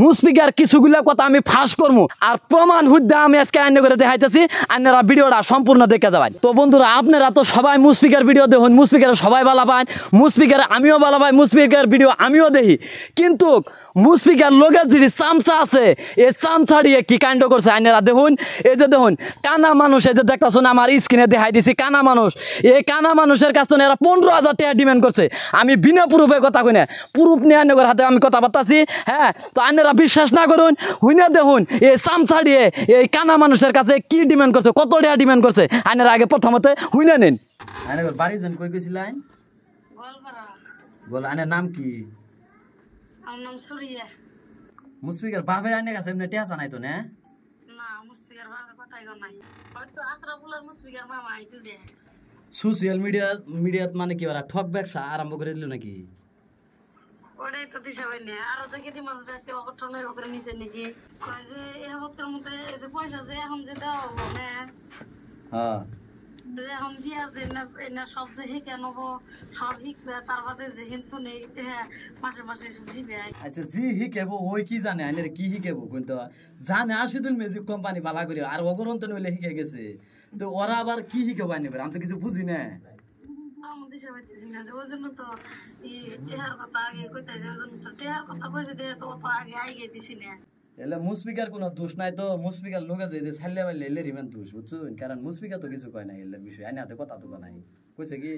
মুসপিকার কিছুগুলা কথা আমি ফাঁস করবো আর প্রমাণ হুদ্দা আমি আজকে আইন করে দেখাইতেছি। আপনারা ভিডিওটা সম্পূর্ণ দেখে যাবেন। তো বন্ধুরা আপনারা তো সবাই মুসপিকার ভিডিও দেখুন, মুসপিকার সবাই ভালো পান, মুসপিকার আমিও ভালো পাই, মুসপিকার ভিডিও আমিও দেখি। কিন্তু মুসপিকার লোকের যে চামচা আছে এই চামচা দিয়ে কি কাণ্ড করছে আইনেরা দেখুন। এই যে দেখুন কানা মানুষ, এই যে দেখতেছেন আমার স্ক্রিনে দেখাই দিছি কানা মানুষ। এই কানা মানুষের কাছ থেকে এরা 15,000 টাকা ডিমান্ড করছে। আমি বিনা প্রুফে কথা কই না, প্রুফ নিয়ে আইনের হাতে আমি কথা বলতেছি। হ্যাঁ, তো আইনেরা বিশ্বাস না করুন, হুইনা দেখুন এই চামচা দিয়ে এই কানা মানুষের কাছে কি ডিমান্ড করছে, কত টাকা ডিমান্ড করছে। আইনেরা আগে প্রথমতে হুইনা নেন। আইনের বাড়ি জন কই গেছিলেন? গোলপাড়া। গোল আইনের নাম কি? মুসপিকার বাপে আইনের কাছে এমনি টেহা নাই তো না? না, মুসপিকার বাপে কথাই কই নাই, হয়তো আশরাফুলের মুসপিকার মামা আইতো দে। সোশ্যাল মিডিয়াত মানে কি ওরা ঠক ব্যবসা আরম্ভ করে দিল নাকি? ওটাই তো দিশা পাই না। আরো দেখে দি মানুষ আছে অগঠন করে নিচে নাকি কয় যে এই বছরের মধ্যে এই যে পয়সা যে এখন যে দেওয়া হলো না। হ্যাঁ, এখন দিয়া যে না সব যে শিখে নেব, সব শিখবে, তার বাদে যে হিন্তু নেই মাসে মাসে দিবে। আচ্ছা, জি শিখেবো ওই কি জানে আইনের কি শিখেবো কিন্তু জানে আশিদুল ম্যাজিক কোম্পানি বালা করে আর অগরন্ত নইলে শিখে গেছে। তো ওরা আবার কি শিখেবো আইনে আমি তো কিছু বুঝি না। ওই জন্য তো টেহার কথা আগে কইতে, ওই জন্য তো টেহার কথা কইছে দিয়ে তো অত আগে আগে দিছি না। এলে মুসপিকার কোনো দোষ নাই, তো মুসপিকার লোক আছে যে ছাইলে বাইলে এলে রিমান দোষ বুঝছুন, কারণ মুসপিকার তো কিছু কয় না এলের বিষয়, আইনে হাতে কথা তো নাই কইছে কি।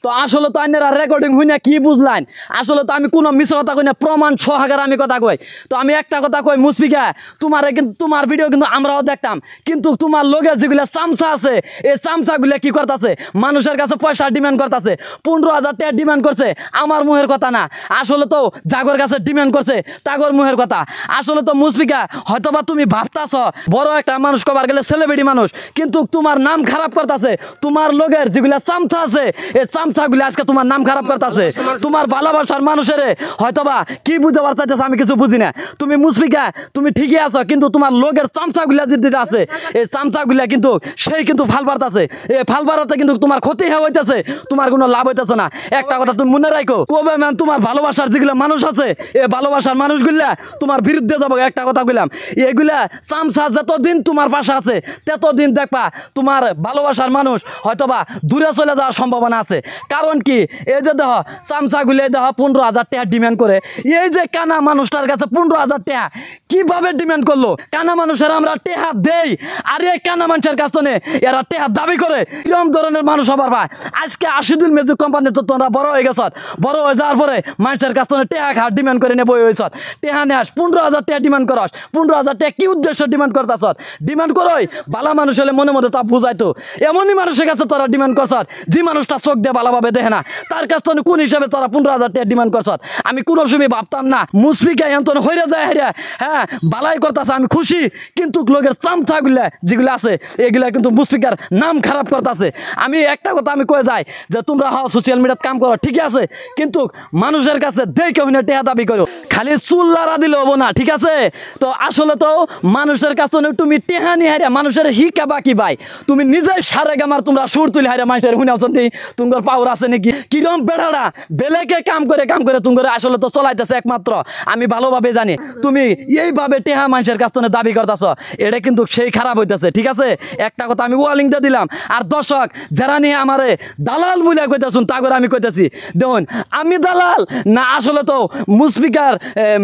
তো আসলে তো আইনেরা রেকর্ডিং হই না কি বুঝলেন? আসলে তো আমি কোনো মিছা কথা কই না, প্রমাণ সহকারে আমি কথা কই। তো আমি একটা কথা কই, মুসপিকা তোমারে কিন্তু তোমার ভিডিও কিন্তু আমরাও দেখতাম, কিন্তু তোমার লগে যেগুলা চামচা আছে এই চামচাগুলা কি করতেছে মানুষের কাছে পয়সা ডিমান্ড করতেছে। 15,000 টাকা ডিমান্ড করছে, আমার মুহের কথা না। আসলে তো জাগর কাছে ডিমান্ড করছে তাগর মুহের কথা। আসলে তো মুসপিকা হয়তোবা তুমি ভাবতাছ বড় একটা মানুষ কবার গেলে সেলিব্রিটি মানুষ, কিন্তু তোমার নাম খারাপ করতেছে তোমার লোকের যেগুলা চামচা আছে এই চামচাগুলি আজকে তোমার নাম খারাপ করতেছে। তোমার ভালোবাসার মানুষের হয়তোবা কি বুঝাবার চাইতেছে আমি কিছু বুঝি না। তুমি মুসপিকা তুমি ঠিকই আছো, কিন্তু তোমার লোকের চামচাগুলা যেটা আছে এই চামচাগুলা কিন্তু সেই কিন্তু ফাল বাড়তেছে। এই ফাল বাড়াতে কিন্তু তোমার ক্ষতি হইতেছে, তোমার কোনো লাভ হইতেছে না। একটা কথা তুমি মনে রাখো, কবে ম্যান তোমার ভালোবাসার যেগুলা মানুষ আছে এই ভালোবাসার মানুষগুলা তোমার বিরুদ্ধে যাবো। একটা কথা কইলাম, এগুলা চামচা যতদিন তোমার পাশে আছে ততদিন দেখবা তোমার ভালোবাসার মানুষ হয়তোবা দূরে চলে যাওয়ার সম্ভাবনা আছে। কারণ কি, এই যে দেহ চামচাগুলি দেহ 15,000 টাকা ডিমান্ড করে। এই যে কানা মানুষটার কাছে 15,000 টাকা কিভাবে ডিমান্ড করলো? কানা মানুষের আমরা টেহা দেই, আর এই কানা মানুষের কাছ থেকে এরা টেহা দাবি করে। কিরম ধরনের মানুষ হবার ভাই? আজকে আশিদুল ম্যাজিক কোম্পানি তো তোমরা বড় হয়ে গেছ, বড় হয়ে যাওয়ার পরে মানুষের কাছ থেকে টেহা খা ডিমান্ড করে নেবো হয়েছ। টেহা নেস 15,000 টাকা ডিমান্ড করস, 15,000 টাকা কি উদ্দেশ্য ডিমান্ড করতেছ? ডিমান্ড করোই ভালো মানুষ হলে মনে মধ্যে তা বুঝাইতো। এমনই মানুষের কাছে তোরা ডিমান্ড করছ যে মানুষটা চোখ দিয়ে ভালোভাবে দেখে না, তার কাছ থেকে কোন হিসাবে তোরা 15,000 টাকা ডিমান্ড করছ? আমি কোনো সময় ভাবতাম না মুসপিকা এত হইরে যায় হেরা। হ্যাঁ, বালাই করতেছে আমি খুশি, কিন্তু লোকের চামচাগুলা যেগুলো আছে এগুলা কিন্তু মুসপিকার নাম খারাপ করতেছে। আমি একটা কথা আমি কয়ে যাই যে তোমরা সোশ্যাল মিডিয়াত কাম করো ঠিক আছে, কিন্তু মানুষের কাছে দেখে হইনা টেহা দাবি করো, খালি চুল লাড়া দিলে হবো না, ঠিক আছে? তো আসলে তো মানুষের কাছ থেকে তুমি টেহা নিয়ে হারিয়া মানুষের হিকা বাকি ভাই, তুমি নিজে সারে গামার তোমরা সুর তুলে হারিয়া মানুষের শুনেছেন তোমার পাওয়ার আছে নাকি? কিরম বেড়াড়া বেলেকে কাম করে তুমি আসলে তো চলাইতেছে একমাত্র আমি ভালোভাবে জানি। তুমি এইভাবে টেহা মানুষের কাছ থেকে দাবি করতেছ, এটা কিন্তু সেই খারাপ হইতেছে, ঠিক আছে? একটা কথা আমি ওয়ার্নিং দিয়ে দিলাম। আর দর্শক যারা নিয়ে আমারে দালাল বলে কইতেছুন তা করে আমি কইতেছি, দেখুন আমি দালাল না, আসলে তো মুসপিকার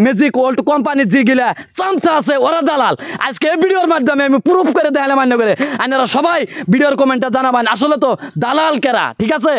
ম্যাজিক ওয়ার্ল্ড কোম্পানির যেগুলা চামচা আছে ওরা দালাল। আজকে এই ভিডিওর মাধ্যমে আমি প্রুফ করে দেখালাম মান্য করে, আপনারা সবাই ভিডিওর কমেন্টে জানাবেন আসলে তো দালাল কেরা, ঠিক আছে?